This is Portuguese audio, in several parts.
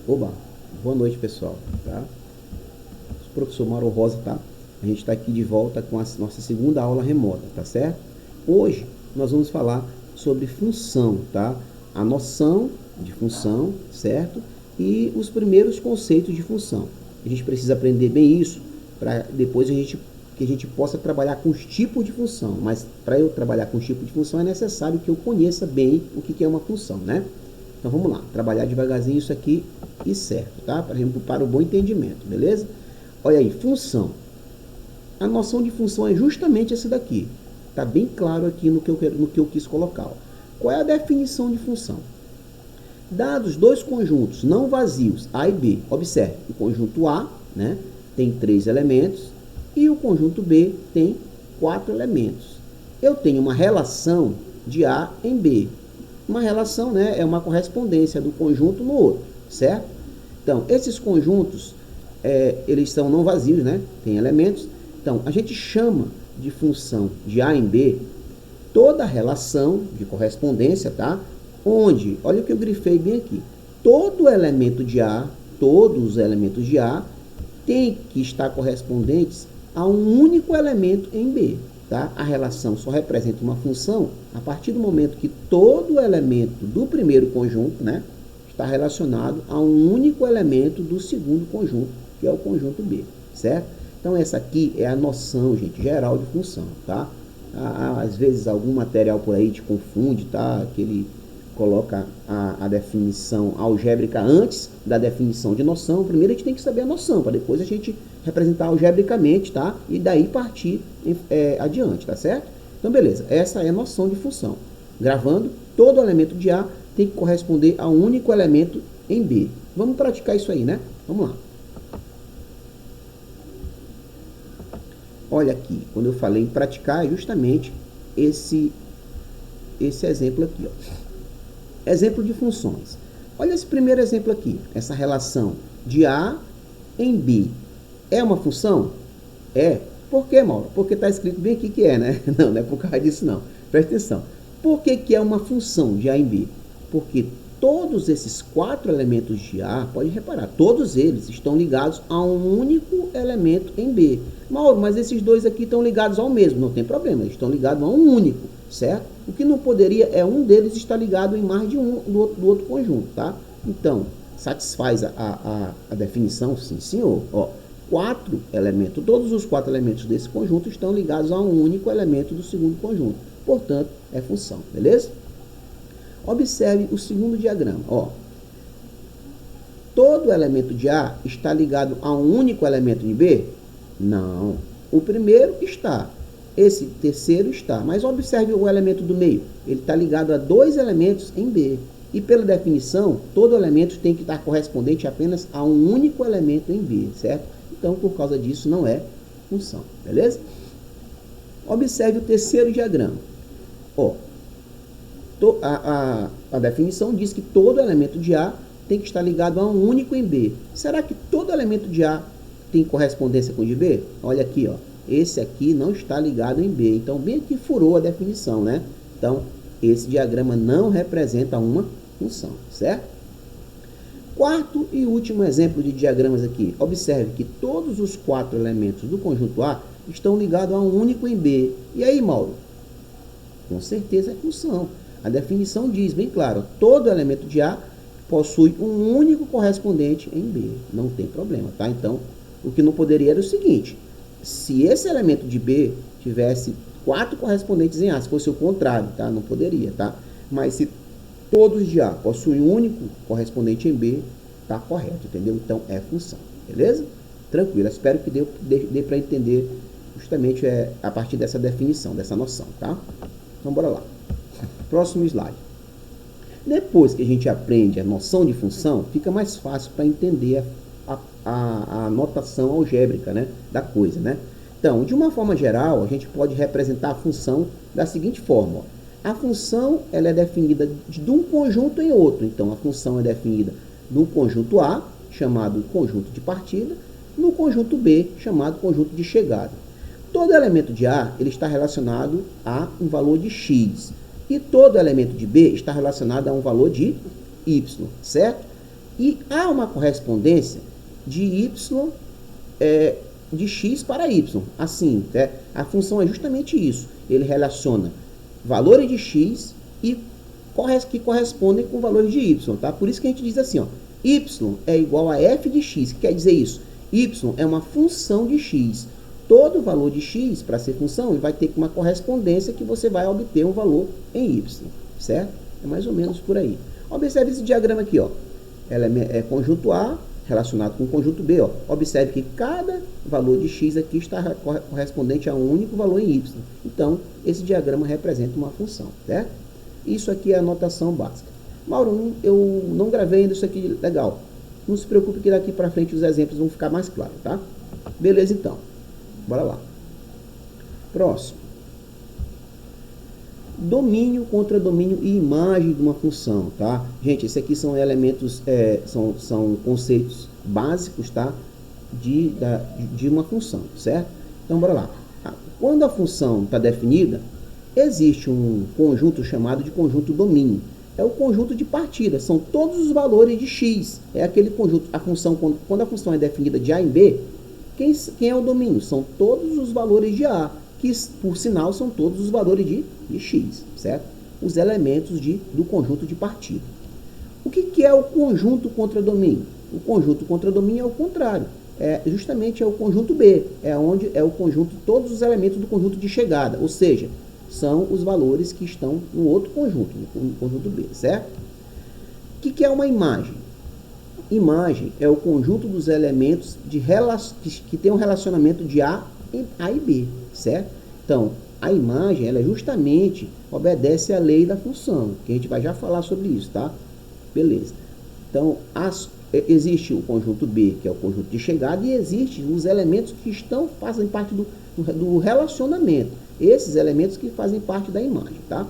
Oba, boa noite, pessoal, tá? O professor Mauro Rosa, tá? A gente está aqui de volta com a nossa segunda aula remota, tá certo? Hoje nós vamos falar sobre função, tá? A noção de função, certo? E os primeiros conceitos de função. A gente precisa aprender bem isso para depois que a gente possa trabalhar com os tipos de função. Mas para eu trabalhar com os tipos de função é necessário que eu conheça bem o que é uma função, né? Então vamos lá, trabalhar devagarzinho isso aqui e certo, tá? Para o bom entendimento, beleza? Olha aí, função. A noção de função é justamente essa daqui. Tá bem claro aqui no que eu quis colocar. Ó. Qual é a definição de função? Dados dois conjuntos não vazios, A e B. Observe, o conjunto A, né, tem 3 elementos e o conjunto B tem 4 elementos. Eu tenho uma relação de A em B. Uma relação, né, é uma correspondência do conjunto no outro, certo? Então, esses conjuntos, eles são não vazios, né? Tem elementos. Então, a gente chama de função de A em B toda relação de correspondência, tá? Onde, olha o que eu grifei bem aqui, todo elemento de A, todos os elementos de A, tem que estar correspondentes a um único elemento em B. Tá? A relação só representa uma função a partir do momento que todo elemento do primeiro conjunto, né, está relacionado a um único elemento do segundo conjunto, que é o conjunto B, certo? Então essa aqui é a noção, gente, geral de função, tá? Às vezes algum material por aí te confunde, tá? Que ele coloca a definição algébrica antes da definição de noção. Primeiro a gente tem que saber a noção, para depois a gente representar algebricamente, tá? E daí partir adiante, tá certo? Então, beleza. Essa é a noção de função. Gravando, todo elemento de A tem que corresponder a um único elemento em B. Vamos praticar isso aí, né? Vamos lá. Olha aqui, quando eu falei em praticar, é justamente esse exemplo aqui, ó. Exemplo de funções. Olha esse primeiro exemplo aqui. Essa relação de A em B. É uma função? É. Por quê, Mauro? Porque está escrito bem aqui que é, né? Não, não é por causa disso, não. Presta atenção. Por que é uma função de A em B? Porque todos esses 4 elementos de A, pode reparar, todos eles estão ligados a um único elemento em B. Mauro, mas esses dois aqui estão ligados ao mesmo. Não tem problema, eles estão ligados a um único, certo? O que não poderia é um deles estar ligado em mais de um do outro conjunto, tá? Então, satisfaz a definição? Sim, senhor. Ó, 4 elementos, todos os 4 elementos desse conjunto estão ligados a um único elemento do segundo conjunto. Portanto, é função, beleza? Observe o segundo diagrama. Ó. Todo elemento de A está ligado a um único elemento de B? Não. O primeiro está. Esse terceiro está. Mas observe o elemento do meio. Ele está ligado a 2 elementos em B. E pela definição, todo elemento tem que estar correspondente apenas a um único elemento em B, certo? Então, por causa disso, não é função, beleza? Observe o terceiro diagrama. Ó, a definição diz que todo elemento de A tem que estar ligado a um único em B. Será que todo elemento de A tem correspondência com o de B? Olha aqui, ó. Esse aqui não está ligado em B. Então, bem aqui furou a definição, né? Então, esse diagrama não representa uma função, certo? Quarto e último exemplo de diagramas aqui. Observe que todos os 4 elementos do conjunto A estão ligados a um único em B. E aí, Mauro? Com certeza é função. A definição diz bem claro, todo elemento de A possui um único correspondente em B. Não tem problema, tá? Então, o que não poderia era o seguinte, se esse elemento de B tivesse 4 correspondentes em A, se fosse o contrário, tá? Não poderia, tá? Mas se todos de A possuem um único correspondente em B, tá correto, entendeu? Então, é função, beleza? Tranquilo, espero que dê para entender justamente a partir dessa definição, dessa noção, tá? Então, bora lá. Próximo slide. Depois que a gente aprende a noção de função, fica mais fácil para entender a notação algébrica, né, da coisa, né? Então, de uma forma geral, a gente pode representar a função da seguinte forma. Ó. A função ela é definida de um conjunto em outro. Então, a função é definida no conjunto A, chamado conjunto de partida, no conjunto B, chamado conjunto de chegada. Todo elemento de A ele está relacionado a um valor de x. E todo elemento de B está relacionado a um valor de y, certo? E há uma correspondência de y de x para y. Assim, a função é justamente isso. Ele relaciona valores de x e que correspondem com valores de y, tá? Por isso que a gente diz assim, ó, y é igual a f de x. O que quer dizer isso? Y é uma função de x. Todo valor de x, para ser função, ele vai ter uma correspondência que você vai obter um valor em y, certo? É mais ou menos por aí. Observe esse diagrama aqui, ó. Ela é conjunto A relacionado com o conjunto B, ó. Observe que cada valor de x aqui está correspondente a um único valor em y. Então, esse diagrama representa uma função, certo? Isso aqui é a notação básica. Mauro, eu não gravei ainda isso aqui legal. Não se preocupe que daqui para frente os exemplos vão ficar mais claros, tá? Beleza, então. Bora lá. Próximo. Domínio, contradomínio e imagem de uma função, tá? Gente, esses aqui são elementos, são conceitos básicos, tá? De uma função, certo? Então, bora lá. Quando a função está definida, existe um conjunto chamado de conjunto domínio. É o conjunto de partida, são todos os valores de x. É aquele conjunto, a função, quando a função é definida de A em B, quem é o domínio? São todos os valores de A, que por sinal são todos os valores de x, certo? Os elementos do conjunto de partida. O que é o conjunto contradomínio? O conjunto contradomínio é o contrário. Justamente é o conjunto B, onde é o conjunto, todos os elementos do conjunto de chegada, ou seja, são os valores que estão no outro conjunto, no conjunto B, certo? O que é uma imagem? Imagem é o conjunto dos elementos que tem um relacionamento de A e B, certo? Então, a imagem, ela justamente obedece à lei da função, que a gente vai já falar sobre isso, tá? Beleza. Então, existe o conjunto B, que é o conjunto de chegada, e existem os elementos que fazem parte do relacionamento. Esses elementos que fazem parte da imagem, tá?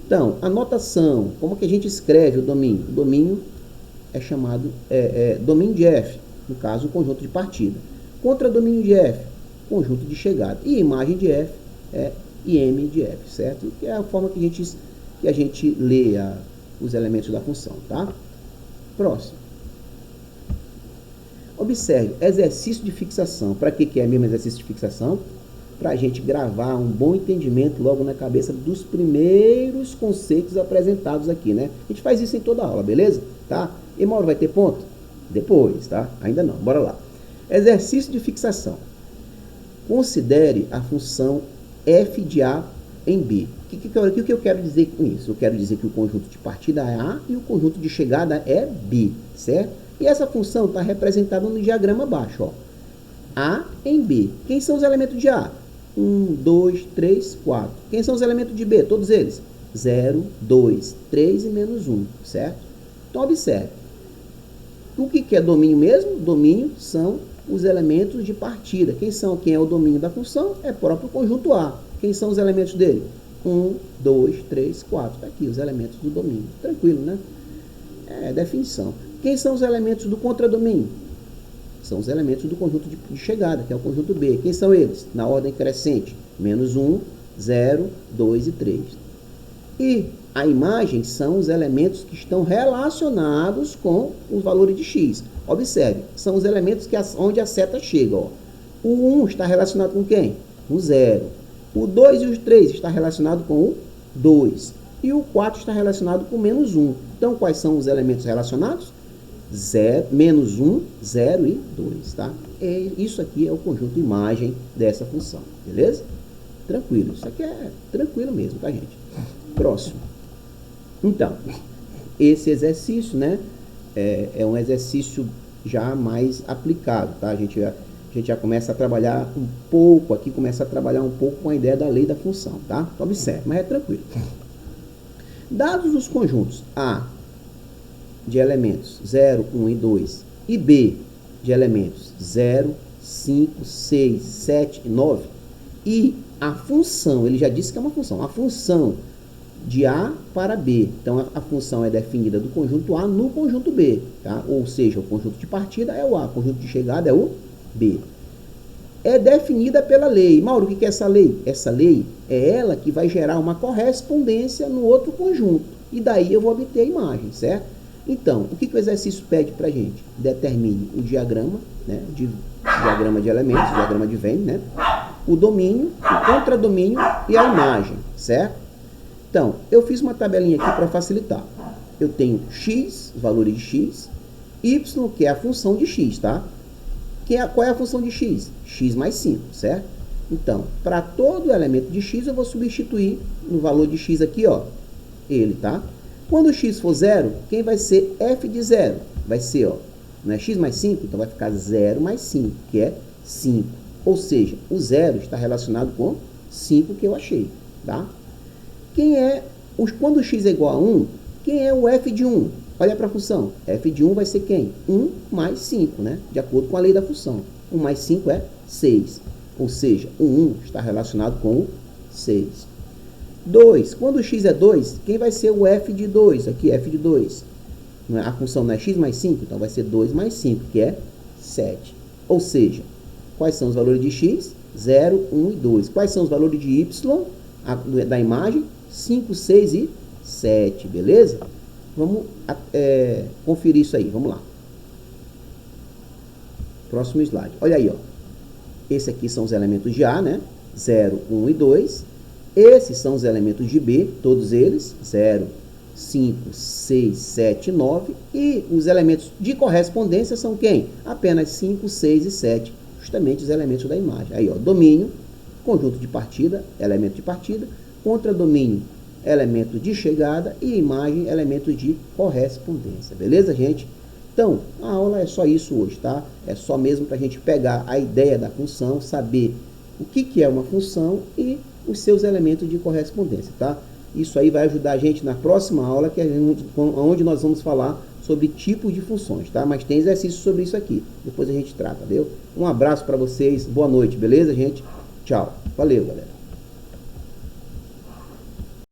Então, a notação, como que a gente escreve o domínio? O domínio é chamado domínio de F, no caso, o conjunto de partida. Contradomínio de F, conjunto de chegada. E imagem de F é IM de F, certo? Que é a forma que a gente lê os elementos da função, tá? Próximo. Observe, exercício de fixação. Para que é mesmo exercício de fixação? Para a gente gravar um bom entendimento logo na cabeça dos primeiros conceitos apresentados aqui, né? A gente faz isso em toda aula, beleza? Tá? E Mauro, vai ter ponto? Depois, tá? Ainda não, bora lá. Exercício de fixação. Considere a função f de A em B. O que eu quero dizer com isso? Eu quero dizer que o conjunto de partida é A e o conjunto de chegada é B, certo? E essa função está representada no diagrama abaixo, ó. A em B. Quem são os elementos de A? 1, 2, 3, 4. Quem são os elementos de B? Todos eles. 0, 2, 3 e menos 1, certo? Então, observe. O que é domínio mesmo? Domínio são os elementos de partida. Quem é o domínio da função? É próprio conjunto A. Quem são os elementos dele? 1, 2, 3, 4. Está aqui os elementos do domínio. Tranquilo, né? Definição. Quem são os elementos do contradomínio? São os elementos do conjunto de chegada, que é o conjunto B. Quem são eles? Na ordem crescente. Menos 1, 0, 2 e 3. E a imagem são os elementos que estão relacionados com os valores de x. Observe, são os elementos onde a seta chega. Ó. O 1 está relacionado com quem? Com 0. O 2 e o 3 está relacionado com o 2. E o 4 está relacionado com menos 1. Então, quais são os elementos relacionados? 0, menos 1, 0 e 2, tá? Isso aqui é o conjunto imagem dessa função, beleza? Tranquilo, isso aqui é tranquilo mesmo, tá, gente? Próximo. Então, esse exercício, né, é um exercício já mais aplicado, tá? A gente já começa a trabalhar um pouco aqui, com a ideia da lei da função, tá? Então, observe, mas é tranquilo. Dados os conjuntos A de elementos 0, 1 e 2 e B de elementos 0, 5, 6, 7 e 9 e a função, ele já disse que é uma função, a função de A para B, então a função é definida do conjunto A no conjunto B, tá? Ou seja, o conjunto de partida é o A, o conjunto de chegada é o B. É definida pela lei. Mauro, o que é essa lei? Essa lei é ela que vai gerar uma correspondência no outro conjunto. E daí eu vou obter a imagem, certo? Então, o que o exercício pede para a gente? Determine o diagrama, né, diagrama de elementos, diagrama de Venn, né, o domínio, o contradomínio e a imagem, certo? Então, eu fiz uma tabelinha aqui para facilitar. Eu tenho x, os valores de x, y, que é a função de x, tá? Qual é a função de x? X mais 5, certo? Então, para todo elemento de x, eu vou substituir no valor de x aqui, ó, ele, tá? Quando x for 0, quem vai ser f de 0? Vai ser, ó, não é x mais 5? Então vai ficar 0 mais 5, que é 5. Ou seja, o 0 está relacionado com 5 que eu achei, tá? Quando x é igual a 1, quem é o f de 1? Olha para a função. F de 1 vai ser quem? 1 mais 5, né? De acordo com a lei da função. 1 mais 5 é 6. Ou seja, o 1 está relacionado com o 6. 2. Quando x é 2, quem vai ser o f de 2? Aqui, f de 2. A função não é x mais 5, então vai ser 2 mais 5, que é 7. Ou seja, quais são os valores de x? 0, 1 e 2. Quais são os valores de y da imagem? 5, 6 e 7, beleza? Vamos conferir isso aí, vamos lá. Próximo slide. Olha aí, ó. Esse aqui são os elementos de A, né? 0, 1 e 2. Esses são os elementos de B, todos eles. 0, 5, 6, 7, 9. E os elementos de correspondência são quem? Apenas 5, 6 e 7. Justamente os elementos da imagem. Aí, ó. Domínio, conjunto de partida, elemento de partida. Contradomínio, elemento de chegada. E imagem, elemento de correspondência. Beleza, gente? Então, a aula é só isso hoje, tá? É só mesmo para a gente pegar a ideia da função, saber o que é uma função e os seus elementos de correspondência, tá? Isso aí vai ajudar a gente na próxima aula, que é onde nós vamos falar sobre tipos de funções, tá? Mas tem exercício sobre isso aqui. Depois a gente trata, viu? Um abraço para vocês, boa noite, beleza, gente? Tchau. Valeu, galera.